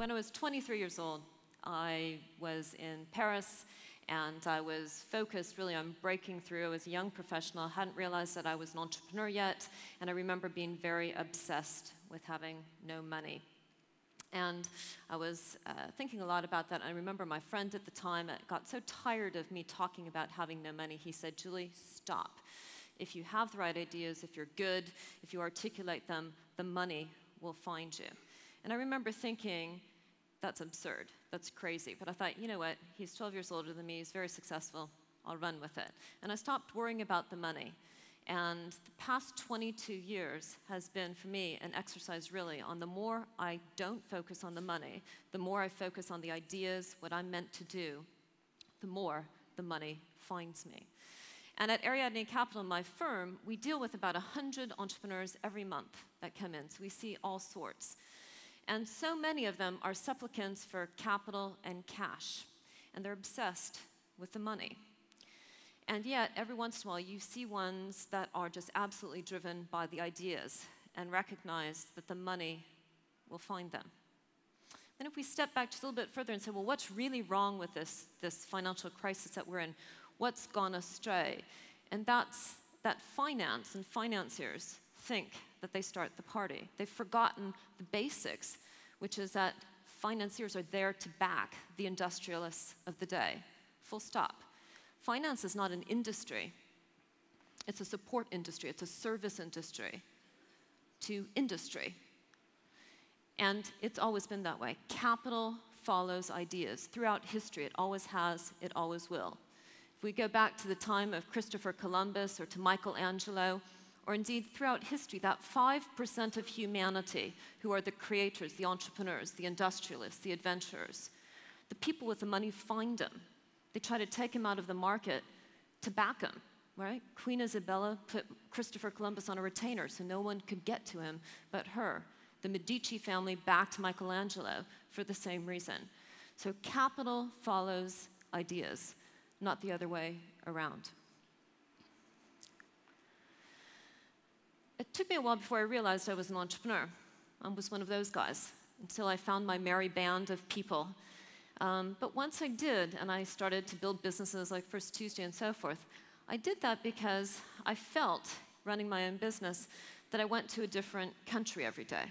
When I was 23 years old, I was in Paris, and I was focused really on breaking through. I was a young professional, I hadn't realized that I was an entrepreneur yet, and I remember being very obsessed with having no money. And I was thinking a lot about that. I remember my friend at the time got so tired of me talking about having no money. He said, "Julie, stop. If you have the right ideas, if you're good, if you articulate them, the money will find you." And I remember thinking, that's absurd, that's crazy. But I thought, you know what, he's 12 years older than me, he's very successful, I'll run with it. And I stopped worrying about the money. And the past 22 years has been, for me, an exercise really on the more I don't focus on the money, the more I focus on the ideas, what I'm meant to do, the more the money finds me. And at Ariadne Capital, my firm, we deal with about 100 entrepreneurs every month that come in. So we see all sorts. And so many of them are supplicants for capital and cash. And they're obsessed with the money. And yet, every once in a while, you see ones that are just absolutely driven by the ideas and recognize that the money will find them. Then if we step back just a little bit further and say, well, what's really wrong with this financial crisis that we're in? What's gone astray? And that's that finance and financiers think that they start the party. They've forgotten the basics, which is that financiers are there to back the industrialists of the day. Full stop. Finance is not an industry. It's a support industry. It's a service industry to industry. And it's always been that way. Capital follows ideas. Throughout history, it always has, it always will. If we go back to the time of Christopher Columbus or to Michelangelo, or indeed throughout history, that 5% of humanity who are the creators, the entrepreneurs, the industrialists, the adventurers, the people with the money find them. They try to take him out of the market to back him, right? Queen Isabella put Christopher Columbus on a retainer so no one could get to him but her. The Medici family backed Michelangelo for the same reason. So capital follows ideas, not the other way around. It took me a while before I realized I was an entrepreneur. I was one of those guys until I found my merry band of people. But once I did, and I started to build businesses like First Tuesday and so forth, I did that because I felt, running my own business, that I went to a different country every day.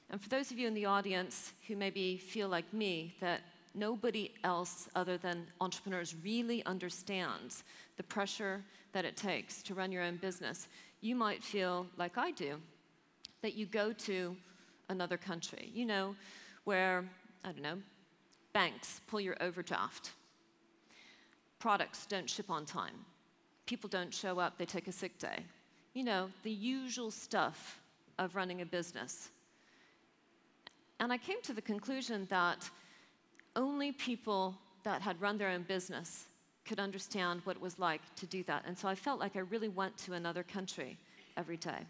And for those of you in the audience who maybe feel like me, that nobody else other than entrepreneurs really understands the pressure that it takes to run your own business, you might feel like I do, that you go to another country, you know, where, I don't know, banks pull your overdraft, products don't ship on time, people don't show up, they take a sick day. You know, the usual stuff of running a business. And I came to the conclusion that only people that had run their own business could understand what it was like to do that. And so I felt like I really went to another country every day.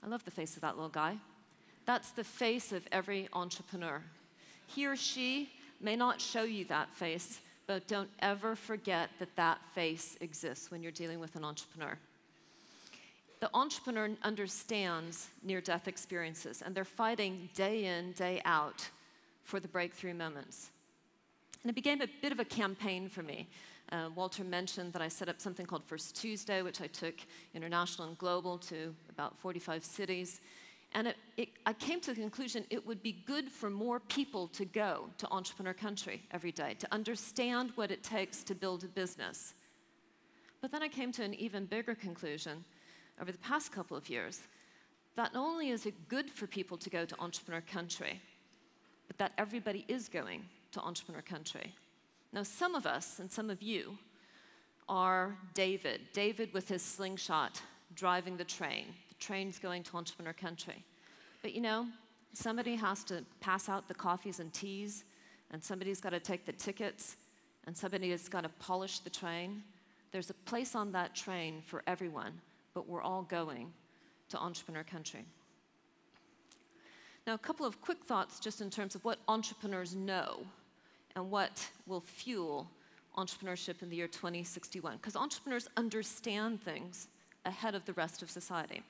I love the face of that little guy. That's the face of every entrepreneur. He or she may not show you that face, but don't ever forget that that face exists when you're dealing with an entrepreneur. The entrepreneur understands near-death experiences, and they're fighting day in, day out for the breakthrough moments. And it became a bit of a campaign for me. Walter mentioned that I set up something called First Tuesday, which I took international and global to about 45 cities. And I came to the conclusion it would be good for more people to go to entrepreneur country every day, to understand what it takes to build a business. But then I came to an even bigger conclusion over the past couple of years, that not only is it good for people to go to entrepreneur country, but that everybody is going to entrepreneur country. Now, some of us and some of you are David with his slingshot driving the train. The train's going to entrepreneur country. But you know, somebody has to pass out the coffees and teas, and somebody's got to take the tickets, and somebody has got to polish the train. There's a place on that train for everyone, but we're all going to entrepreneur country. Now, a couple of quick thoughts just in terms of what entrepreneurs know and what will fuel entrepreneurship in the year 2061, because entrepreneurs understand things ahead of the rest of society.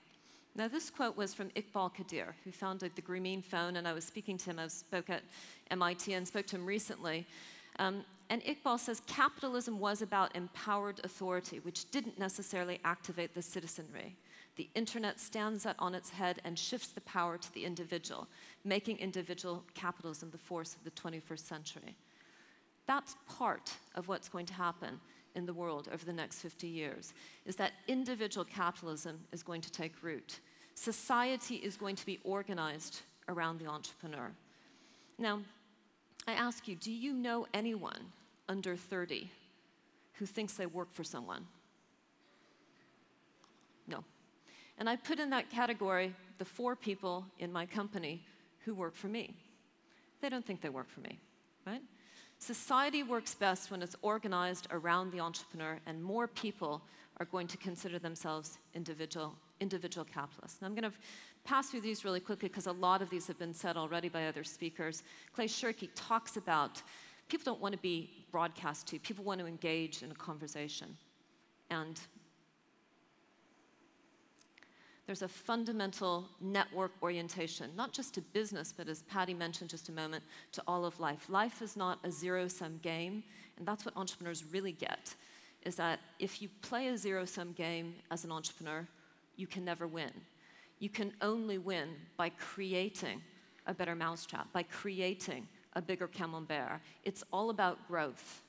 Now, this quote was from Iqbal Kadir, who founded the Grameen Phone, and I was speaking to him. I spoke at MIT and spoke to him recently. And Iqbal says, capitalism was about empowered authority, which didn't necessarily activate the citizenry. The internet stands that on its head and shifts the power to the individual, making individual capitalism the force of the 21st century. That's part of what's going to happen in the world over the next 50 years, is that individual capitalism is going to take root. Society is going to be organized around the entrepreneur. Now, I ask you, do you know anyone under 30 who thinks they work for someone? No. And I put in that category the 4 people in my company who work for me. They don't think they work for me, right? Society works best when it's organized around the entrepreneur, and more people are going to consider themselves individual capitalists. And I'm going to pass through these really quickly because a lot of these have been said already by other speakers. Clay Shirky talks about people don't want to be broadcast to. People want to engage in a conversation. And there's a fundamental network orientation, not just to business, but as Patty mentioned just a moment, to all of life. Life is not a zero-sum game, and that's what entrepreneurs really get, is that if you play a zero-sum game as an entrepreneur, you can never win. You can only win by creating a better mousetrap, by creating a bigger camembert. It's all about growth.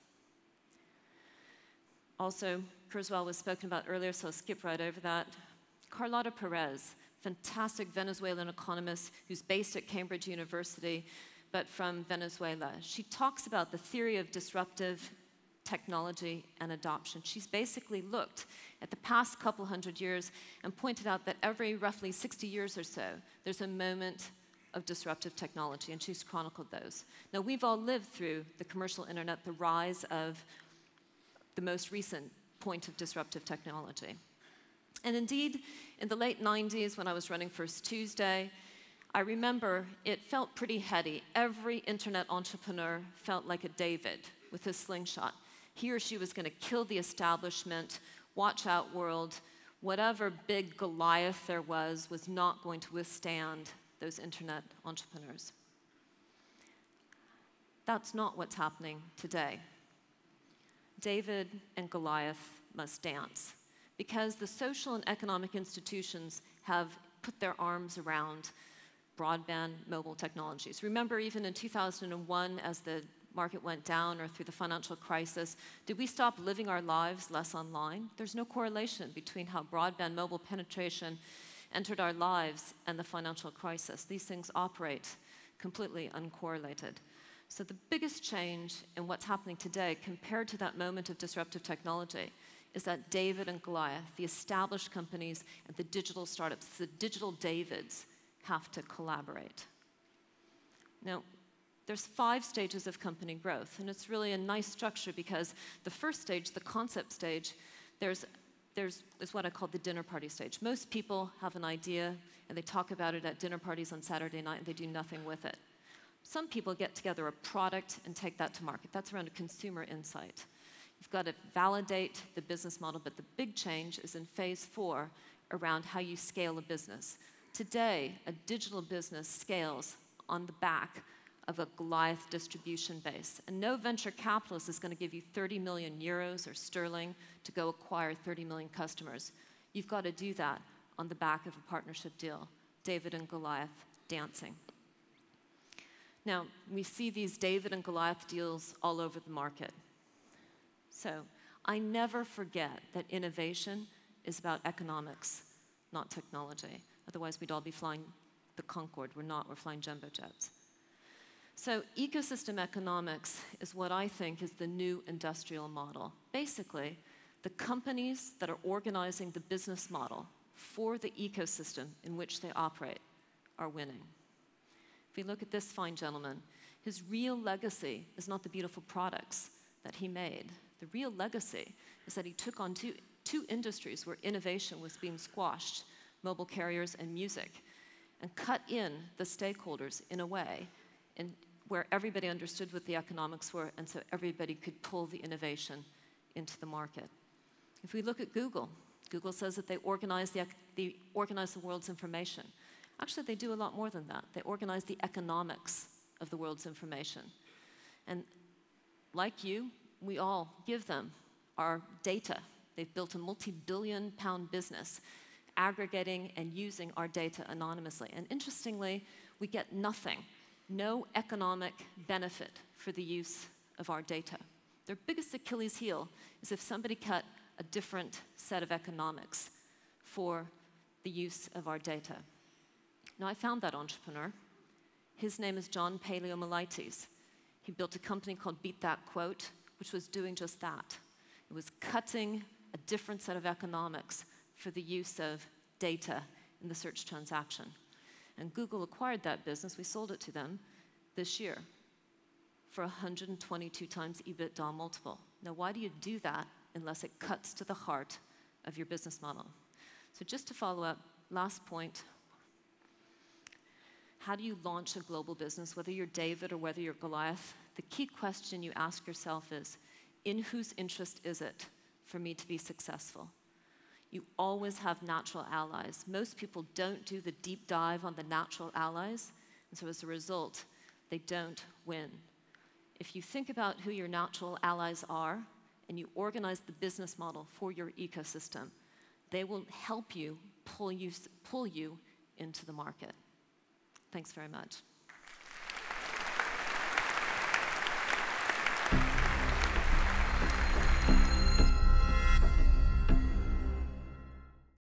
Also, Kurzweil was spoken about earlier, so I'll skip right over that. Carlotta Perez, fantastic Venezuelan economist who's based at Cambridge University, but from Venezuela. She talks about the theory of disruptive technology and adoption. She's basically looked at the past couple hundred years and pointed out that every roughly 60 years or so, there's a moment of disruptive technology, and she's chronicled those. Now, we've all lived through the commercial internet, the rise of the most recent point of disruptive technology. And indeed, in the late 90s, when I was running First Tuesday, I remember it felt pretty heady. Every internet entrepreneur felt like a David with his slingshot. He or she was going to kill the establishment, watch out world. Whatever big Goliath there was not going to withstand those internet entrepreneurs. That's not what's happening today. David and Goliath must dance, because the social and economic institutions have put their arms around broadband mobile technologies. Remember, even in 2001, as the market went down, or through the financial crisis, did we stop living our lives less online? There's no correlation between how broadband mobile penetration entered our lives and the financial crisis. These things operate completely uncorrelated. So the biggest change in what's happening today compared to that moment of disruptive technology is that David and Goliath, the established companies and the digital startups, the digital Davids, have to collaborate. Now, there's 5 stages of company growth, and it's really a nice structure because the first stage, the concept stage, is what I call the dinner party stage. Most people have an idea, and they talk about it at dinner parties on Saturday night, and they do nothing with it. Some people get together a product and take that to market. That's around a consumer insight. You've got to validate the business model, but the big change is in phase 4 around how you scale a business. Today, a digital business scales on the back of a Goliath distribution base. And no venture capitalist is going to give you 30 million euros or sterling to go acquire 30 million customers. You've got to do that on the back of a partnership deal. David and Goliath dancing. Now, we see these David and Goliath deals all over the market. So I never forget that innovation is about economics, not technology. Otherwise, we'd all be flying the Concorde. We're not. We're flying jumbo jets. So ecosystem economics is what I think is the new industrial model. Basically, the companies that are organizing the business model for the ecosystem in which they operate are winning. If we look at this fine gentleman, his real legacy is not the beautiful products that he made. The real legacy is that he took on two industries where innovation was being squashed, mobile carriers and music, and cut in the stakeholders in a way where everybody understood what the economics were, and so everybody could pull the innovation into the market. If we look at Google, Google says that they organize the world's information. Actually, they do a lot more than that. They organize the economics of the world's information. And like you, we all give them our data. They've built a multi-billion-pound business aggregating and using our data anonymously. And interestingly, we get nothing, no economic benefit for the use of our data. Their biggest Achilles heel is if somebody cut a different set of economics for the use of our data. Now, I found that entrepreneur. His name is John Paleomolites. He built a company called Beat That Quote, which was doing just that. It was cutting a different set of economics for the use of data in the search transaction. And Google acquired that business. We sold it to them this year for 122 times EBITDA multiple. Now, why do you do that unless it cuts to the heart of your business model? So just to follow up, last point, how do you launch a global business, whether you're David or whether you're Goliath? The key question you ask yourself is, in whose interest is it for me to be successful? You always have natural allies. Most people don't do the deep dive on the natural allies, and so as a result, they don't win. If you think about who your natural allies are, and you organize the business model for your ecosystem, they will help you pull you into the market. Thanks very much.